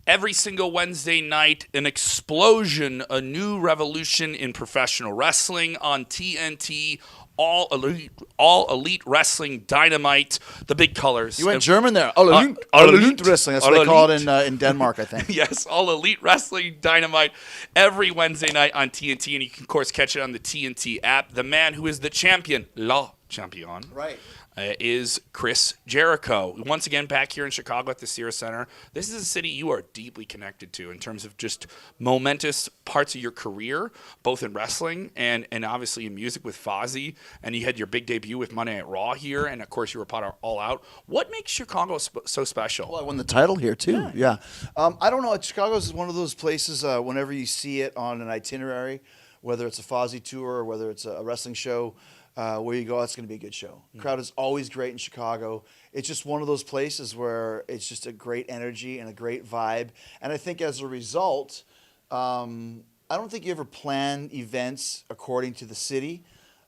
Every single Wednesday night, an explosion, a new revolution in professional wrestling on TNT. All elite wrestling, dynamite, the big colors. You went German there. All elite wrestling. That's what they call it in Denmark, I think. Yes, all elite wrestling, dynamite, every Wednesday night on TNT, and you can of course catch it on the TNT app. The man who is the champion, La Champion, right, is Chris Jericho. Once again, back here in Chicago at the Sears Center. This is a city you are deeply connected to in terms of just momentous parts of your career, both in wrestling and obviously in music with Fozzy. And you had your big debut with Monday Night Raw here, and of course you were part of All Out. What makes Chicago so special? Well, I won the title here too. Yeah. I don't know. Chicago is one of those places. Whenever you see it on an itinerary, whether it's a Fozzy tour or whether it's a wrestling show. Where you go, it's going to be a good show. Crowd is always great in Chicago. It's just one of those places where it's just a great energy and a great vibe. And I think as a result, I don't think you ever plan events according to the city,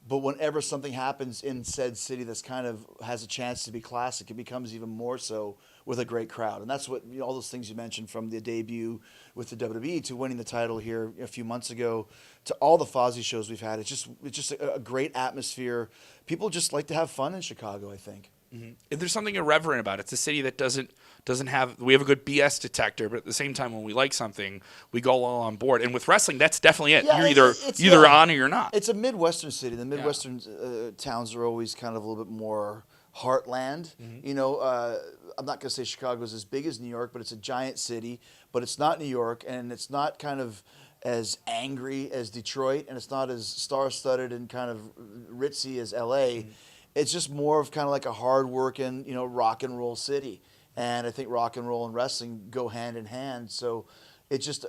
but whenever something happens in said city that's kind of has a chance to be classic, it becomes even more so with a great crowd. And that's what all those things you mentioned, from the debut with the WWE to winning the title here a few months ago to all the Fozzy shows we've had. It's just a great atmosphere. People just like to have fun in Chicago, I think. Mm-hmm. There's something irreverent about it. It's a city that doesn't have. We have a good BS detector, but at the same time, when we like something, we go all on board. And with wrestling, that's definitely it. Yeah, you're either on or you're not. It's a Midwestern city. The Midwestern towns are always kind of a little bit more heartland. Mm-hmm. I'm not going to say Chicago's as big as New York, but it's a giant city. But it's not New York, and it's not kind of as angry as Detroit, and it's not as star-studded and kind of ritzy as LA. Mm-hmm. It's just more of kind of like a hard-working, rock and roll city. And I think rock and roll and wrestling go hand in hand. So it's just,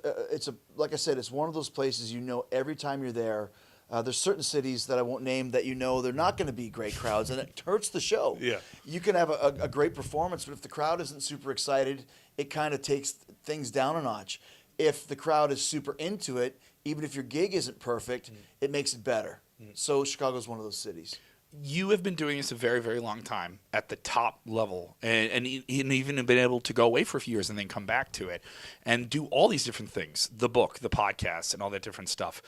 like I said, it's one of those places every time you're there. There's certain cities that I won't name that they're not going to be great crowds, and it hurts the show. Yeah. You can have a great performance, but if the crowd isn't super excited, it kind of takes things down a notch. If the crowd is super into it, even if your gig isn't perfect, it makes it better. So Chicago's one of those cities. You have been doing this a very, very long time at the top level, and even been able to go away for a few years and then come back to it and do all these different things, the book, the podcast, and all that different stuff.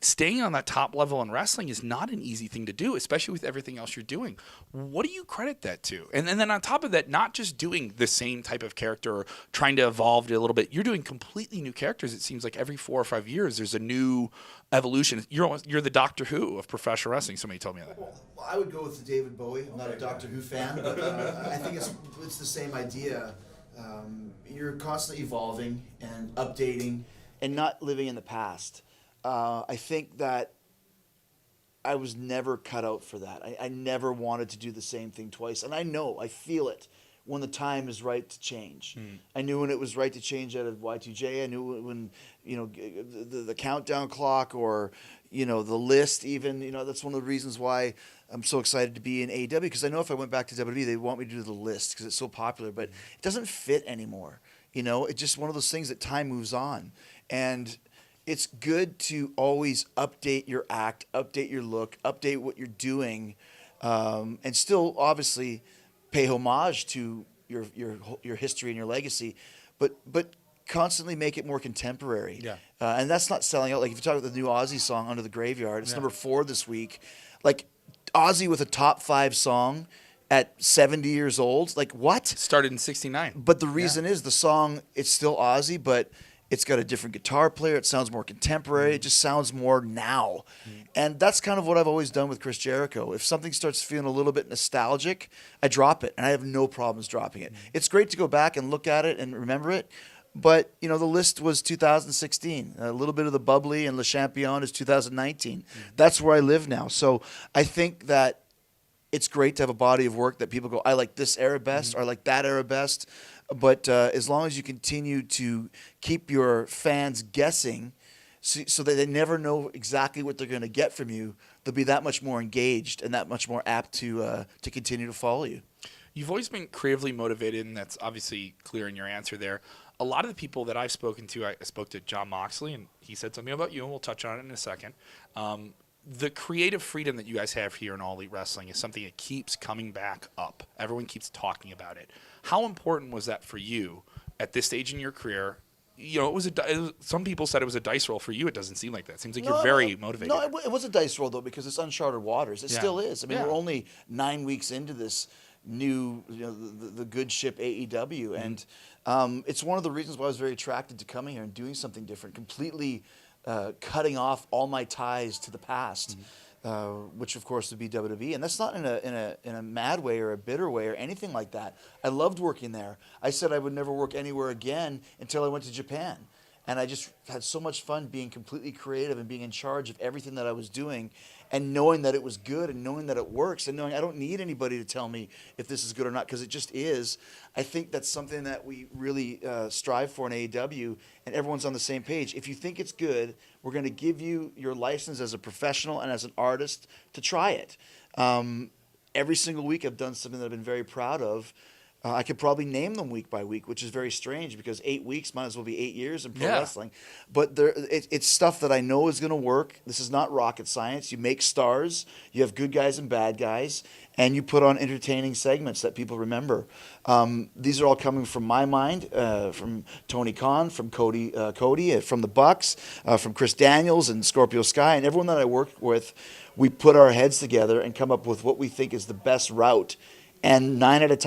Staying on that top level in wrestling is not an easy thing to do, especially with everything else you're doing. What do you credit that to? And then on top of that, not just doing the same type of character or trying to evolve it a little bit, you're doing completely new characters. It seems like every 4 or 5 years there's a new evolution. You're the Doctor Who of professional wrestling. Somebody told me that. Well, I would go with David Bowie. I'm not a Doctor Who fan, but I think it's the same idea. You're constantly evolving and updating and not living in the past. I think that I was never cut out for that. I never wanted to do the same thing twice. And I feel it when the time is right to change. I knew when it was right to change out of Y2J. I knew when, the countdown clock or, the list even, that's one of the reasons why I'm so excited to be in AEW, because I know if I went back to WWE, they want me to do the list because it's so popular, but it doesn't fit anymore. It's just one of those things that time moves on. And it's good to always update your act, update your look, update what you're doing, and still obviously pay homage to your history and your legacy, but constantly make it more contemporary. Yeah. And that's not selling out. Like if you talk about the new Ozzy song, Under the Graveyard, it's number 4 this week. Like Ozzy with a top 5 song at 70 years old. Like what? Started in 69. But the reason is the song, it's still Ozzy, but it's got a different guitar player. It sounds more contemporary. It just sounds more now. And that's kind of what I've always done with Chris Jericho. If something starts feeling a little bit nostalgic, I drop it, and I have no problems dropping it. It's great to go back and look at it and remember it, but, the list was 2016. A little bit of the bubbly and Le Champion is 2019. That's where I live now. So I think that it's great to have a body of work that people go, I like this era best, or I like that era best. But as long as you continue to keep your fans guessing so that they never know exactly what they're going to get from you, they'll be that much more engaged and that much more apt to continue to follow you. You've always been creatively motivated, and that's obviously clear in your answer there. A lot of the people that I've spoken to, I spoke to Jon Moxley, and he said something about you, and we'll touch on it in a second. The creative freedom that you guys have here in All Elite Wrestling is something that keeps coming back up. Everyone keeps talking about it. How important was that for you at this stage in your career, some people said it was a dice roll for you. It doesn't seem like that. It seems like you're very motivated. No, it was a dice roll, though, because it's uncharted waters. It still is. I mean, we're only 9 weeks into this new, the good ship AEW. And it's one of the reasons why I was very attracted to coming here and doing something different, completely cutting off all my ties to the past. Which of course would be WWE, and that's not in a mad way or a bitter way or anything like that. I loved working there. I said I would never work anywhere again until I went to Japan, and I just had so much fun being completely creative and being in charge of everything that I was doing, and knowing that it was good and knowing that it works and knowing I don't need anybody to tell me if this is good or not, because it just is. I think that's something that we really strive for in AEW, and everyone's on the same page. If you think it's good, we're going to give you your license as a professional and as an artist to try it. Every single week I've done something that I've been very proud of. I could probably name them week by week, which is very strange because 8 weeks might as well be 8 years in pro wrestling. But it's stuff that I know is going to work. This is not rocket science. You make stars. You have good guys and bad guys. And you put on entertaining segments that people remember. These are all coming from my mind, from Tony Khan, from Cody, from the Bucks, from Chris Daniels and Scorpio Sky, and everyone that I work with. We put our heads together and come up with what we think is the best route. And 9 out of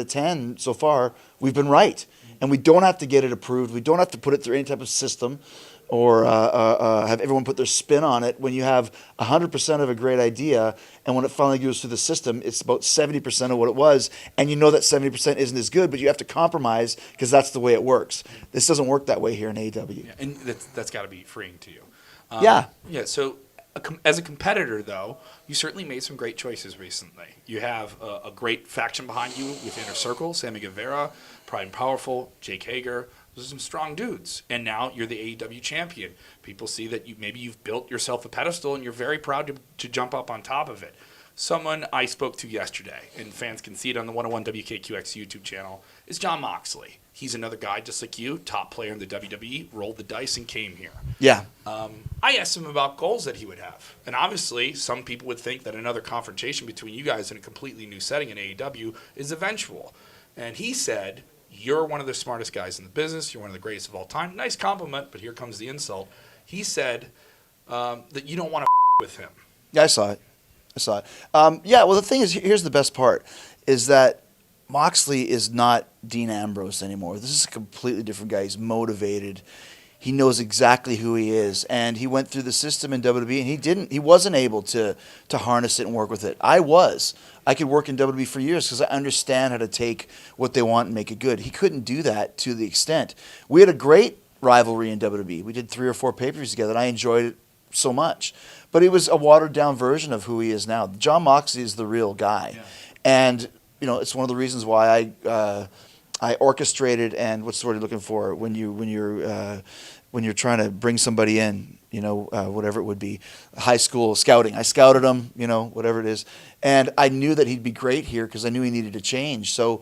10 so far, we've been right. And we don't have to get it approved. We don't have to put it through any type of system or have everyone put their spin on it. When you have 100% of a great idea, and when it finally goes through the system, it's about 70% of what it was. And you know that 70% isn't as good, but you have to compromise because that's the way it works. This doesn't work that way here in AEW. Yeah, and that's got to be freeing to you. Yeah. So as a competitor, though, you certainly made some great choices recently. You have a great faction behind you with Inner Circle, Sammy Guevara, Pride and Powerful, Jake Hager. Those are some strong dudes. And now you're the AEW champion. People see that you've built yourself a pedestal, and you're very proud to jump up on top of it. Someone I spoke to yesterday, and fans can see it on the 101 WKQX YouTube channel, is Jon Moxley. He's another guy just like you, top player in the WWE, rolled the dice and came here. Yeah. I asked him about goals that he would have. And obviously, some people would think that another confrontation between you guys in a completely new setting in AEW is eventual. And he said, you're one of the smartest guys in the business. You're one of the greatest of all time. Nice compliment, but here comes the insult. He said that you don't want to with him. Yeah, I saw it. Yeah, well, the thing is, here's the best part, is that Moxley is not Dean Ambrose anymore. This is a completely different guy. He's motivated. He knows exactly who he is, and he went through the system in WWE, and he wasn't able to harness it and work with it. I could work in WWE for years because I understand how to take what they want and make it good. He couldn't do that to the extent. We had a great rivalry in WWE. We did 3 or 4 pay-per-views together, and I enjoyed it so much. But it was a watered-down version of who he is now. Jon Moxley is the real guy, and it's one of the reasons why I orchestrated, and what's the word you're looking for when you're trying to bring somebody in, whatever it would be, high school scouting. I scouted him, whatever it is, and I knew that he'd be great here because I knew he needed to change. So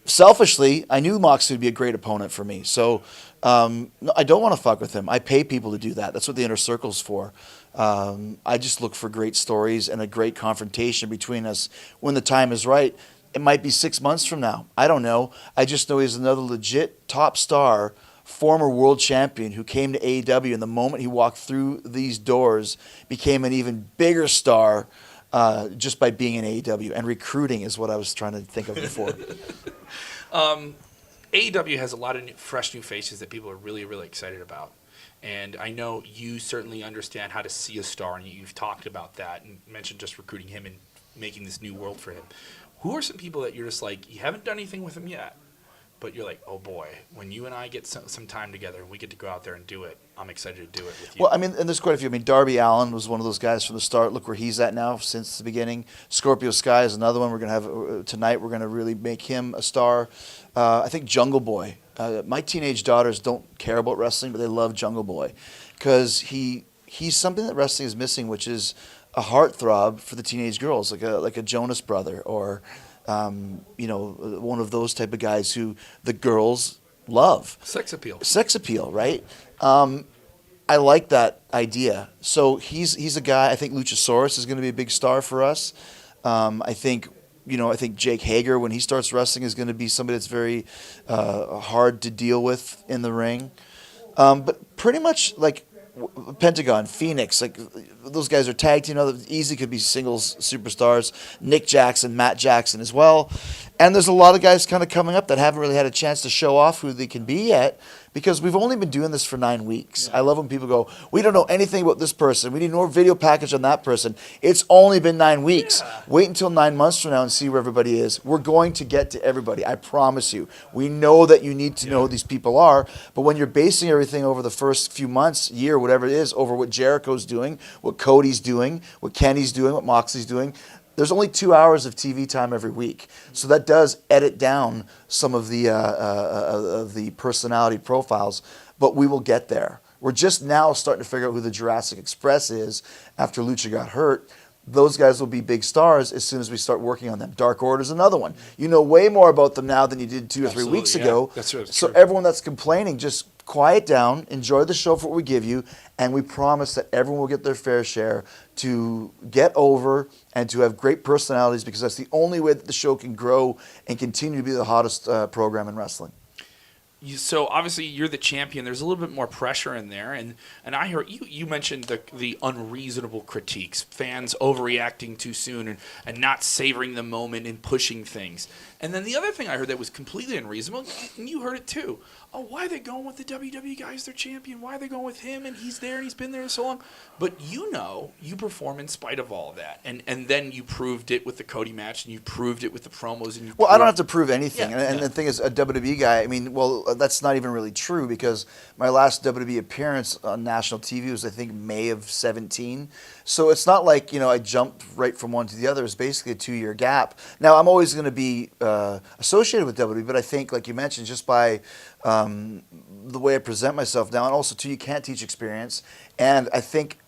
selfishly, I knew Moxley would be a great opponent for me. So I don't want to fuck with him. I pay people to do that. That's what the Inner Circle's for. I just look for great stories and a great confrontation between us when the time is right. It might be 6 months from now. I don't know. I just know he's another legit top star, former world champion who came to AEW, and the moment he walked through these doors, became an even bigger star just by being in AEW. And recruiting is what I was trying to think of before. AEW has a lot of fresh new faces that people are really, really excited about. And I know you certainly understand how to see a star, and you've talked about that and mentioned just recruiting him and making this new world for him. Who are some people that you're just like, you haven't done anything with him yet, but you're like, oh boy, when you and I get some time together and we get to go out there and do it, I'm excited to do it with you. Well, I mean, and there's quite a few. I mean, Darby Allin was one of those guys from the start. Look where he's at now since the beginning. Scorpio Sky is another one we're going to have tonight. We're going to really make him a star. I think Jungle Boy. My teenage daughters don't care about wrestling, but they love Jungle Boy because he's something that wrestling is missing, which is a heartthrob for the teenage girls, like a Jonas Brother or one of those type of guys who the girls love. Sex appeal, right? I like that idea. So he's a guy. I think Luchasaurus is going to be a big star for us. I think I think Jake Hager, when he starts wrestling, is going to be somebody that's very hard to deal with in the ring. But pretty much like Pentagon, Phoenix, like those guys are tagged. Easy could be singles superstars. Nick Jackson, Matt Jackson as well. And there's a lot of guys kind of coming up that haven't really had a chance to show off who they can be yet, because we've only been doing this for 9 weeks. Yeah. I love when people go, we don't know anything about this person. We need more video package on that person. It's only been 9 weeks. Yeah. Wait until 9 months from now and see where everybody is. We're going to get to everybody. I promise you. We know that you need to know who these people are, but when you're basing everything over the first few months, year, whatever it is, over what Jericho's doing, what Cody's doing, what Kenny's doing, what Moxley's doing, there's only 2 hours of TV time every week. So that does edit down some of the personality profiles, but we will get there. We're just now starting to figure out who the Jurassic Express is after Lucha got hurt. Those guys will be big stars as soon as we start working on them. Dark Order's another one. You know way more about them now than you did 2 or 3 weeks ago. That's true. So everyone that's complaining, just quiet down, enjoy the show for what we give you, and we promise that everyone will get their fair share to get over and to have great personalities, because that's the only way that the show can grow and continue to be the hottest program in wrestling. So obviously you're the champion. There's a little bit more pressure in there, and I heard you mentioned the unreasonable critiques, fans overreacting too soon and not savoring the moment and pushing things. And then the other thing I heard that was completely unreasonable, and you heard it too. Oh, why are they going with the WWE guy as their champion? Why are they going with him and he's there and he's been there so long? But you perform in spite of all of that. And then you proved it with the Cody match, and you proved it with the promos. And I don't have to prove anything. And the thing is, a WWE guy, that's not even really true, because my last WWE appearance on national TV was, I think, May of 2017. So it's not like, I jumped right from one to the other. It's basically a 2-year gap. Now, I'm always going to be associated with WWE, but I think, like you mentioned, just by the way I present myself now, and also, too, you can't teach experience. And I think,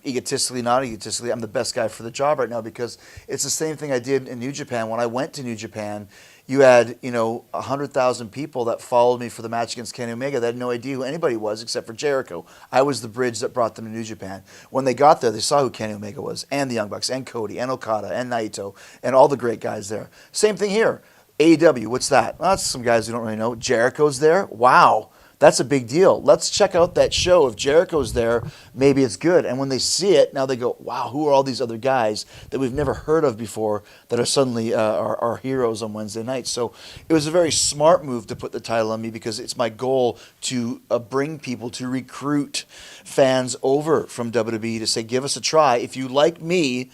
egotistically, not egotistically, I'm the best guy for the job right now, because it's the same thing I did in New Japan. When I went to New Japan, you had, 100,000 people that followed me for the match against Kenny Omega that had no idea who anybody was except for Jericho. I was the bridge that brought them to New Japan. When they got there, they saw who Kenny Omega was, and the Young Bucks, and Cody, and Okada, and Naito, and all the great guys there. Same thing here. AEW, what's that? Well, that's some guys who don't really know. Jericho's there? Wow. That's a big deal. Let's check out that show. If Jericho's there, maybe it's good. And when they see it, now they go, wow, who are all these other guys that we've never heard of before that are suddenly our heroes on Wednesday nights? So it was a very smart move to put the title on me, because it's my goal to bring people, to recruit fans over from WWE to say, give us a try. If you like me,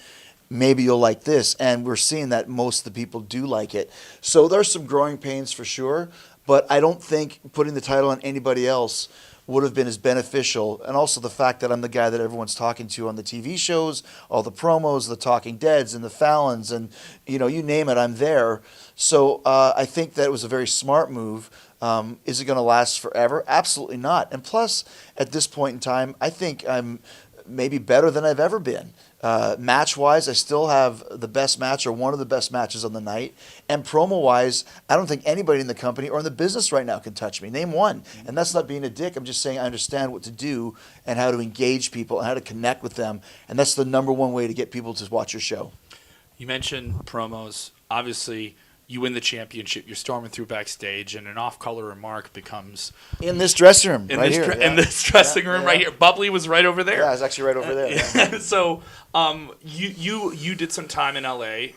maybe you'll like this. And we're seeing that most of the people do like it. So there's some growing pains for sure. But I don't think putting the title on anybody else would have been as beneficial. And also the fact that I'm the guy that everyone's talking to on the TV shows, all the promos, the Talking Deads and the Fallons, and you name it, I'm there. So I think that it was a very smart move. Is it going to last forever? Absolutely not. And plus, at this point in time, I think I'm maybe better than I've ever been. Match-wise, I still have the best match, or one of the best matches on the night. And promo-wise, I don't think anybody in the company or in the business right now can touch me. Name one. And that's not being a dick. I'm just saying I understand what to do and how to engage people and how to connect with them. And that's the number one way to get people to watch your show. You mentioned promos. Obviously, you win the championship, you're storming through backstage, and an off-color remark becomes... In this dressing room, in this dressing room right here. Bubbly was right over there. Yeah, it was actually right over there. Yeah. So you did some time in L.A.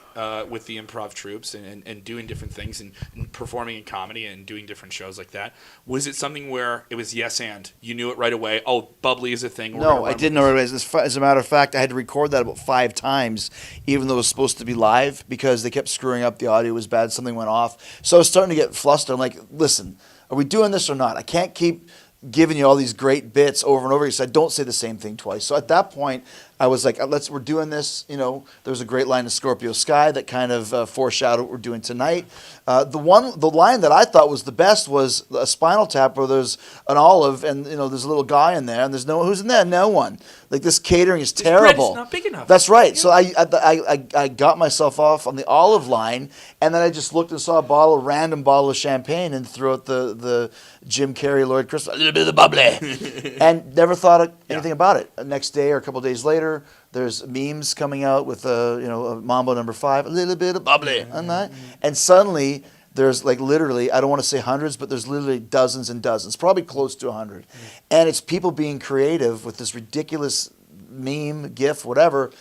With the improv troops and doing different things and performing in comedy and doing different shows like that. Was it something where it was yes and? You knew it right away? Oh, Bubbly is a thing. No, I didn't know it right away. As a matter of fact, I had to record that about 5 times, even though it was supposed to be live, because they kept screwing up. The audio was bad. Something went off. So I was starting to get flustered. I'm like, listen, are we doing this or not? I can't keep giving you all these great bits over and over again, so I don't say the same thing twice. So at that point, I was like, we're doing this. There was a great line of Scorpio Sky that kind of foreshadowed what we're doing tonight. The line that I thought was the best was a Spinal Tap, where there's an olive and there's a little guy in there, and there's who's in there? No one. Like, this catering is terrible. Bread's not big enough. That's right. Yeah. So I got myself off on the olive line, and then I just looked and saw a random bottle of champagne, and threw out the Jim Carrey, Lloyd Christmas, a little bit of the bubbly, and never thought anything about it. Next day or a couple of days later, Twitter. There's memes coming out with a Mambo number 5, a little bit of bubbly on that, and suddenly there's like literally, I don't want to say hundreds, but there's literally dozens and dozens, probably close to 100, and it's people being creative with this ridiculous meme, GIF, whatever.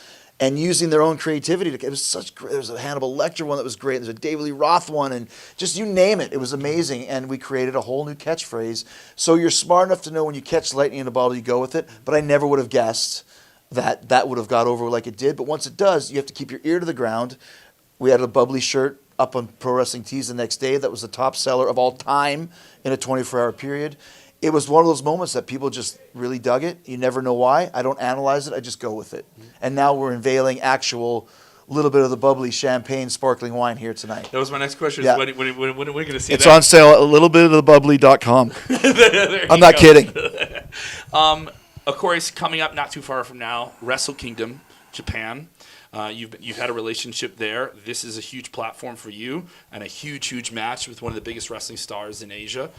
And using their own creativity. It was such great. There was a Hannibal Lecter one that was great. There's a David Lee Roth one, and just you name it. It was amazing. And we created a whole new catchphrase. So you're smart enough to know when you catch lightning in a bottle, you go with it. But I never would have guessed that would have got over like it did. But once it does, you have to keep your ear to the ground. We had a bubbly shirt up on Pro Wrestling Tees the next day. That was the top seller of all time in a 24-hour period. It was one of those moments that people just really dug it. You never know why. I don't analyze it. I just go with it. And now we're unveiling actual little bit of the bubbly champagne sparkling wine here tonight. That was my next question. Yeah. When are we going to see it's that? on sale at a little bit of the bubbly.com. I'm not kidding. Of course, coming up not too far from now, Wrestle Kingdom, Japan. You've had a relationship there. This is a huge platform for you and a huge match with one of the biggest wrestling stars in Asia.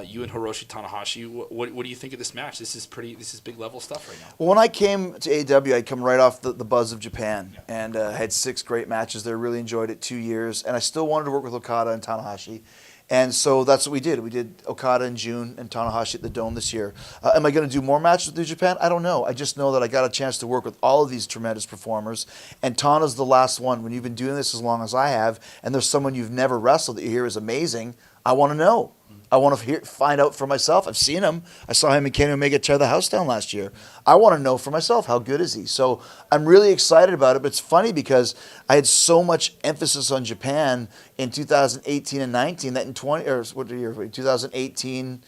You and Hiroshi Tanahashi. What do you think of this match? This is big level stuff right now. Well, when I came to AEW, I'd come right off the buzz of Japan and had 6 great matches there. Really enjoyed it. 2 years, and I still wanted to work with Okada and Tanahashi. And so that's what we did. We did Okada in June and Tanahashi at the Dome this year. Am I going to do more matches with New Japan? I don't know. I just know that I got a chance to work with all of these tremendous performers. And Tana's the last one. When you've been doing this as long as I have, and there's someone you've never wrestled that you hear is amazing, I want to know. I want to find out for myself. I've seen him. I saw him and Kenny Omega tear the house down last year. I want to know for myself, how good is he? So I'm really excited about it. But it's funny because I had so much emphasis on Japan in 2018 and 19 that in 2018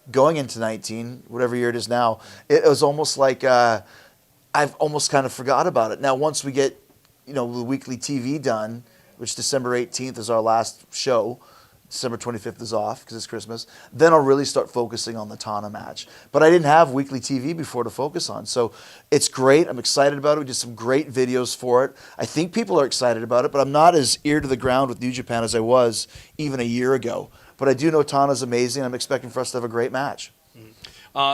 going into 19, whatever year it is now, it was almost like I've almost kind of forgot about it. Now, once we get the weekly TV done, which December 18th is our last show, December 25th is off because it's Christmas. Then I'll really start focusing on the Tana match. But I didn't have weekly TV before to focus on. So it's great. I'm excited about it. We did some great videos for it. I think people are excited about it, but I'm not as ear to the ground with New Japan as I was even a year ago. But I do know Tana's amazing. I'm expecting for us to have a great match.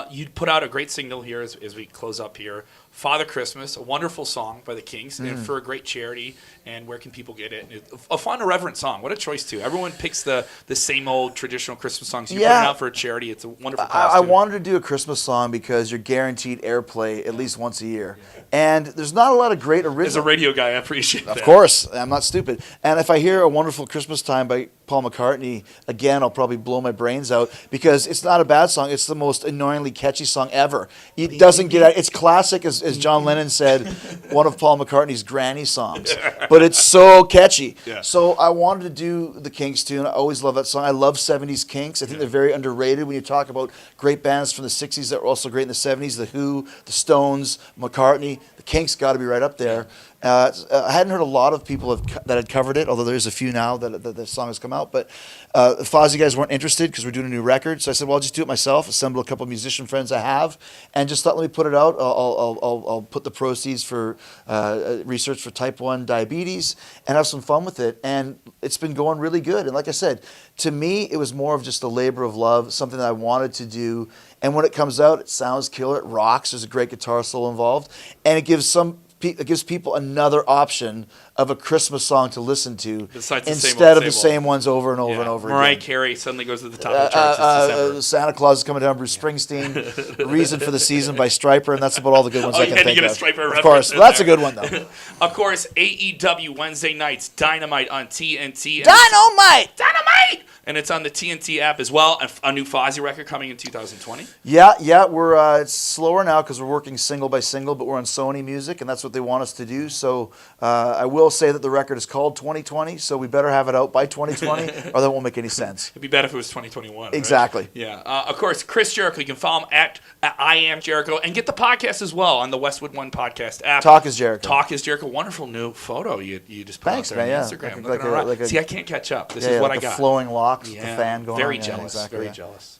You put out a great signal here as we close up here. Father Christmas, a wonderful song by the Kinks, and for a great charity. And where can people get it? A fun, irreverent song. What a choice, too. Everyone picks the same old traditional Christmas songs. You put it out for a charity. It's a wonderful cause. I wanted to do a Christmas song because you're guaranteed airplay at least once a year. And there's not a lot of great original. As a radio guy, I appreciate that. Of course. I'm not stupid. And if I hear A Wonderful Christmas Time by Paul McCartney, again, I'll probably blow my brains out because it's not a bad song. It's the most annoyingly catchy song ever. It doesn't get out. It's classic, as John Lennon said, one of Paul McCartney's granny songs. But it's so catchy. Yeah. So I wanted to do the Kinks tune. I always love that song. I love 70s Kinks. I think they're very underrated when you talk about great bands from the 60s that were also great in the 70s. The Who, the Stones, McCartney. The Kinks got to be right up there. I hadn't heard a lot of people that had covered it, although there's a few now that the song has come out. But the Fozzy guys weren't interested because we're doing a new record. So I said, well, I'll just do it myself, assemble a couple of musician friends I have, and just thought, let me put it out. I'll put the proceeds for research for type 1 diabetes and have some fun with it. And it's been going really good. And like I said, to me, it was more of just a labor of love, something that I wanted to do. And when it comes out, it sounds killer. It rocks. There's a great guitar solo involved. And it gives people another option of a Christmas song to listen to instead of the same ones over and over and over again. Mariah Carey suddenly goes to the top of the charts. Santa Claus is coming down, Bruce Springsteen, Reason for the Season by Striper, and that's about all the good ones I can think of. Of course, that's a good one, though. Of course, AEW Wednesday nights, Dynamite on TNT. Dynamite! And it's on the TNT app as well. A new Fozzy record coming in 2020. Yeah, we're it's slower now because we're working single by single, but we're on Sony Music, and that's what they want us to do. So I will say that the record is called 2020, so we better have it out by 2020, or that won't make any sense. It'd be better if it was 2021. Exactly. Right? Yeah. Of course, Chris Jericho. You can follow him at I Am Jericho, and get the podcast as well on the Westwood One podcast app. Talk is Jericho. Talk is Jericho. Wonderful new photo you just put out there on Instagram. See, I can't catch up. This is what I got. Flowing locks, the fan going on. Very jealous. Exactly, very jealous.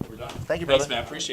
We're done. Thank you, brother. Thanks, man. Appreciate it.